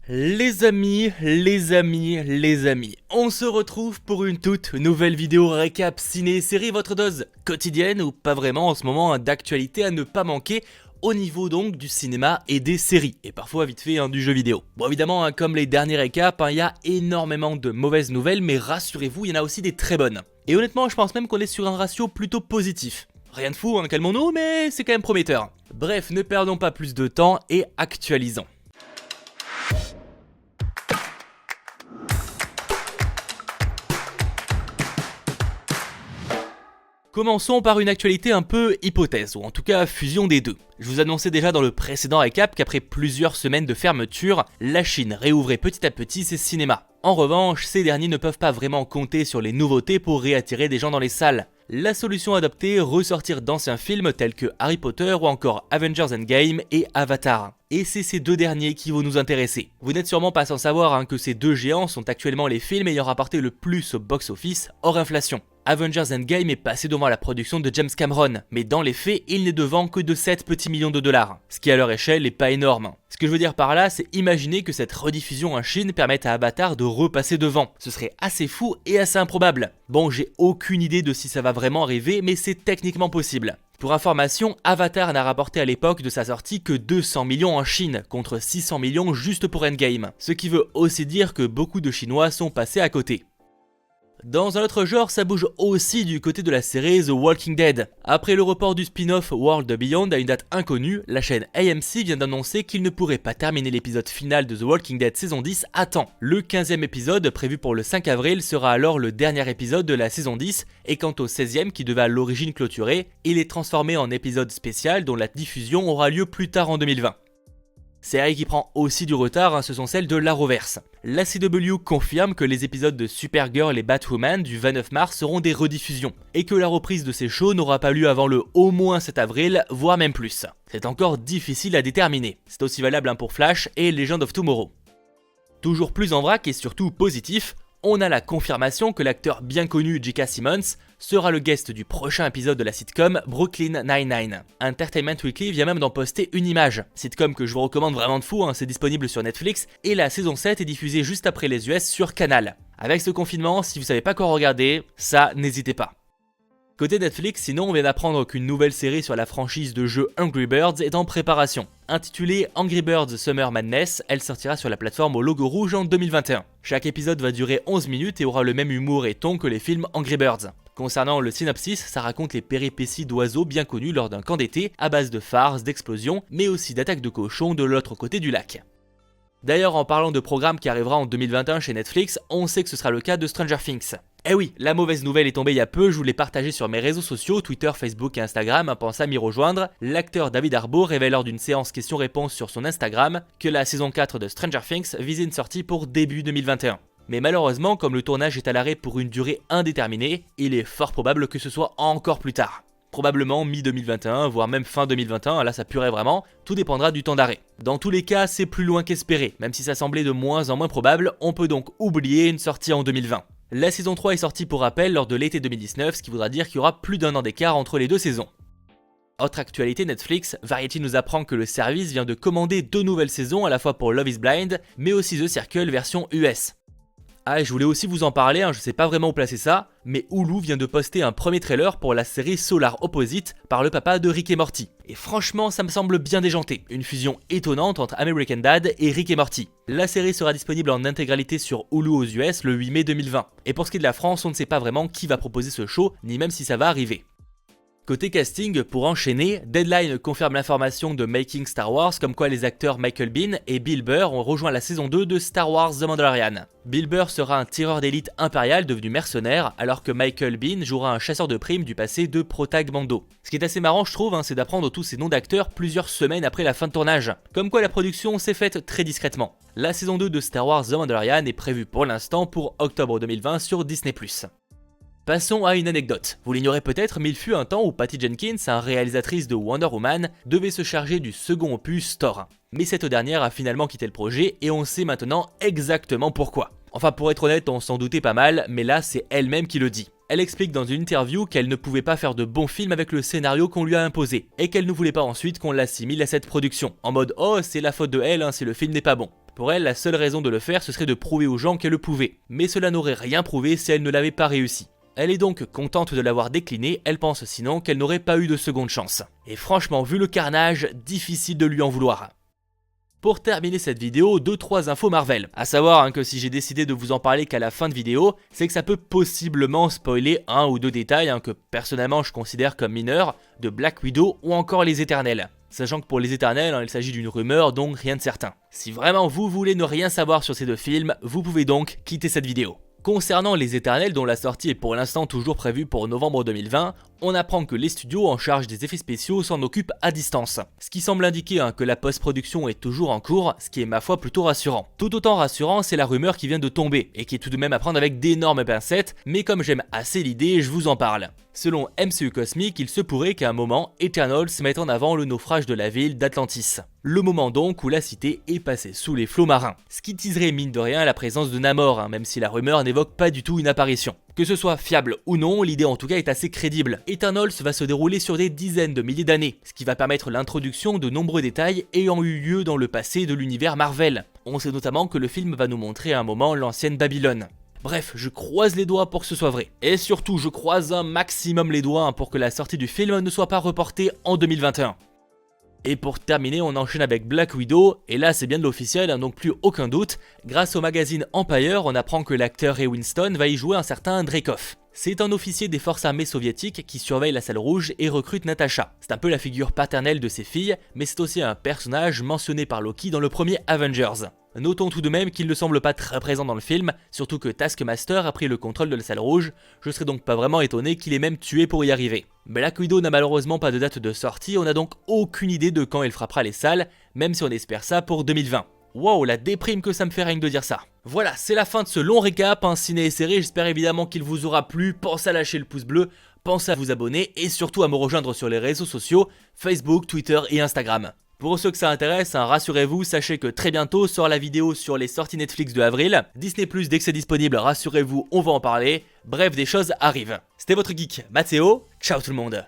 Les amis, on se retrouve pour une toute nouvelle vidéo récap ciné-série, votre dose quotidienne ou pas vraiment en ce moment d'actualité à ne pas manquer au niveau donc du cinéma et des séries, et parfois vite fait du jeu vidéo. Bon évidemment, comme les derniers récaps, il y a énormément de mauvaises nouvelles, mais rassurez-vous, il y en a aussi des très bonnes. Et honnêtement, je pense même qu'on est sur un ratio plutôt positif. Rien de fou, calmons-nous, mais c'est quand même prometteur. Bref, ne perdons pas plus de temps et actualisons. Commençons par une actualité un peu hypothèse, ou en tout cas fusion des deux. Je vous annonçais déjà dans le précédent récap qu'après plusieurs semaines de fermeture, la Chine réouvrait petit à petit ses cinémas. En revanche, ces derniers ne peuvent pas vraiment compter sur les nouveautés pour réattirer des gens dans les salles. La solution adoptée, ressortir d'anciens films tels que Harry Potter ou encore Avengers Endgame et Avatar. Et c'est ces deux derniers qui vont nous intéresser. Vous n'êtes sûrement pas sans savoir que ces deux géants sont actuellement les films ayant rapporté le plus au box-office hors inflation. Avengers Endgame est passé devant la production de James Cameron, mais dans les faits, il n'est devant que de 7 petits millions de dollars, ce qui à leur échelle n'est pas énorme. Ce que je veux dire par là, c'est imaginer que cette rediffusion en Chine permette à Avatar de repasser devant. Ce serait assez fou et assez improbable. Bon, j'ai aucune idée de si ça va vraiment arriver, mais c'est techniquement possible. Pour information, Avatar n'a rapporté à l'époque de sa sortie que 200 millions en Chine, contre 600 millions juste pour Endgame. Ce qui veut aussi dire que beaucoup de Chinois sont passés à côté. Dans un autre genre, ça bouge aussi du côté de la série The Walking Dead. Après le report du spin-off World Beyond à une date inconnue, la chaîne AMC vient d'annoncer qu'il ne pourrait pas terminer l'épisode final de The Walking Dead saison 10 à temps. Le 15e épisode, prévu pour le 5 avril, sera alors le dernier épisode de la saison 10, et quant au 16e qui devait à l'origine clôturer, il est transformé en épisode spécial dont la diffusion aura lieu plus tard en 2020. Série qui prend aussi du retard, ce sont celles de l'Arrowverse. La CW confirme que les épisodes de Supergirl et Batwoman du 29 mars seront des rediffusions, et que la reprise de ces shows n'aura pas lieu avant le au moins 7 avril, voire même plus. C'est encore difficile à déterminer. C'est aussi valable pour Flash et Legend of Tomorrow. Toujours plus en vrac et surtout positif, on a la confirmation que l'acteur bien connu J.K. Simmons sera le guest du prochain épisode de la sitcom Brooklyn Nine-Nine. Entertainment Weekly vient même d'en poster une image. Sitcom que je vous recommande vraiment de fou, c'est disponible sur Netflix, et la saison 7 est diffusée juste après les US sur Canal. Avec ce confinement, si vous savez pas quoi regarder, ça n'hésitez pas. Côté Netflix, sinon, on vient d'apprendre qu'une nouvelle série sur la franchise de jeux Angry Birds est en préparation. Intitulée Angry Birds Summer Madness, elle sortira sur la plateforme au logo rouge en 2021. Chaque épisode va durer 11 minutes et aura le même humour et ton que les films Angry Birds. Concernant le synopsis, ça raconte les péripéties d'oiseaux bien connus lors d'un camp d'été, à base de farces, d'explosions, mais aussi d'attaques de cochons de l'autre côté du lac. D'ailleurs, en parlant de programme qui arrivera en 2021 chez Netflix, on sait que ce sera le cas de Stranger Things. Eh oui, la mauvaise nouvelle est tombée il y a peu, je vous l'ai partagé sur mes réseaux sociaux, Twitter, Facebook et Instagram, pensez à m'y rejoindre. L'acteur David Harbour révèle lors d'une séance questions-réponses sur son Instagram que la saison 4 de Stranger Things visait une sortie pour début 2021. Mais malheureusement, comme le tournage est à l'arrêt pour une durée indéterminée, il est fort probable que ce soit encore plus tard. Probablement mi-2021, voire même fin 2021, là ça puerait vraiment, tout dépendra du temps d'arrêt. Dans tous les cas, c'est plus loin qu'espéré, même si ça semblait de moins en moins probable, on peut donc oublier une sortie en 2020. La saison 3 est sortie pour rappel lors de l'été 2019, ce qui voudra dire qu'il y aura plus d'un an d'écart entre les deux saisons. Autre actualité Netflix, Variety nous apprend que le service vient de commander 2 nouvelles saisons à la fois pour Love is Blind, mais aussi The Circle version US. Ah, et je voulais aussi vous en parler, je sais pas vraiment où placer ça, mais Hulu vient de poster un premier trailer pour la série Solar Opposite par le papa de Rick et Morty. Et franchement, ça me semble bien déjanté, une fusion étonnante entre American Dad et Rick et Morty. La série sera disponible en intégralité sur Hulu aux US le 8 mai 2020. Et pour ce qui est de la France, on ne sait pas vraiment qui va proposer ce show, ni même si ça va arriver. Côté casting, pour enchaîner, Deadline confirme l'information de Making Star Wars comme quoi les acteurs Michael Biehn et Bill Burr ont rejoint la saison 2 de Star Wars The Mandalorian. Bill Burr sera un tireur d'élite impérial devenu mercenaire, alors que Michael Biehn jouera un chasseur de primes du passé de Protag Mando. Ce qui est assez marrant je trouve, c'est d'apprendre tous ces noms d'acteurs plusieurs semaines après la fin de tournage. Comme quoi la production s'est faite très discrètement. La saison 2 de Star Wars The Mandalorian est prévue pour l'instant pour octobre 2020 sur Disney+. Passons à une anecdote. Vous l'ignorez peut-être, mais il fut un temps où Patty Jenkins, réalisatrice de Wonder Woman, devait se charger du second opus Thor. Mais cette dernière a finalement quitté le projet et on sait maintenant exactement pourquoi. Enfin, pour être honnête, on s'en doutait pas mal, mais là c'est elle-même qui le dit. Elle explique dans une interview qu'elle ne pouvait pas faire de bons films avec le scénario qu'on lui a imposé, et qu'elle ne voulait pas ensuite qu'on l'assimile à cette production, en mode « Oh, c'est la faute de elle si le film n'est pas bon ». Pour elle, la seule raison de le faire, ce serait de prouver aux gens qu'elle le pouvait. Mais cela n'aurait rien prouvé si elle ne l'avait pas réussi. Elle est donc contente de l'avoir décliné, elle pense sinon qu'elle n'aurait pas eu de seconde chance. Et franchement, vu le carnage, difficile de lui en vouloir. Pour terminer cette vidéo, 2-3 infos Marvel. A savoir que si j'ai décidé de vous en parler qu'à la fin de vidéo, c'est que ça peut possiblement spoiler un ou deux détails que personnellement je considère comme mineurs, de Black Widow ou encore les Éternels. Sachant que pour les Éternels, il s'agit d'une rumeur, donc rien de certain. Si vraiment vous voulez ne rien savoir sur ces deux films, vous pouvez donc quitter cette vidéo. Concernant les Éternels, dont la sortie est pour l'instant toujours prévue pour novembre 2020, on apprend que les studios en charge des effets spéciaux s'en occupent à distance. Ce qui semble indiquer que la post-production est toujours en cours, ce qui est ma foi plutôt rassurant. Tout autant rassurant, c'est la rumeur qui vient de tomber, et qui est tout de même à prendre avec d'énormes pincettes, mais comme j'aime assez l'idée, je vous en parle. Selon MCU Cosmic, il se pourrait qu'à un moment, Eternals mette en avant le naufrage de la ville d'Atlantis. Le moment donc où la cité est passée sous les flots marins. Ce qui teaserait mine de rien la présence de Namor, même si la rumeur n'évoque pas du tout une apparition. Que ce soit fiable ou non, l'idée en tout cas est assez crédible. Eternals va se dérouler sur des dizaines de milliers d'années, ce qui va permettre l'introduction de nombreux détails ayant eu lieu dans le passé de l'univers Marvel. On sait notamment que le film va nous montrer à un moment l'ancienne Babylone. Bref, je croise les doigts pour que ce soit vrai. Et surtout, je croise un maximum les doigts pour que la sortie du film ne soit pas reportée en 2021. Et pour terminer, on enchaîne avec Black Widow, et là c'est bien de l'officiel, donc plus aucun doute. Grâce au magazine Empire, on apprend que l'acteur Ray Winston va y jouer un certain Dreykov. C'est un officier des forces armées soviétiques qui surveille la salle rouge et recrute Natasha. C'est un peu la figure paternelle de ses filles, mais c'est aussi un personnage mentionné par Loki dans le premier Avengers. Notons tout de même qu'il ne semble pas très présent dans le film, surtout que Taskmaster a pris le contrôle de la salle rouge, je serais donc pas vraiment étonné qu'il ait même tué pour y arriver. Black Widow n'a malheureusement pas de date de sortie, on n'a donc aucune idée de quand elle frappera les salles, même si on espère ça pour 2020. Wow, la déprime que ça me fait rien que de dire ça. Voilà, c'est la fin de ce long récap, ciné et série, j'espère évidemment qu'il vous aura plu, pensez à lâcher le pouce bleu, pensez à vous abonner et surtout à me rejoindre sur les réseaux sociaux, Facebook, Twitter et Instagram. Pour ceux que ça intéresse, rassurez-vous, sachez que très bientôt sort la vidéo sur les sorties Netflix de avril. Disney+, dès que c'est disponible, rassurez-vous, on va en parler. Bref, des choses arrivent. C'était votre geek, Mathéo, ciao tout le monde.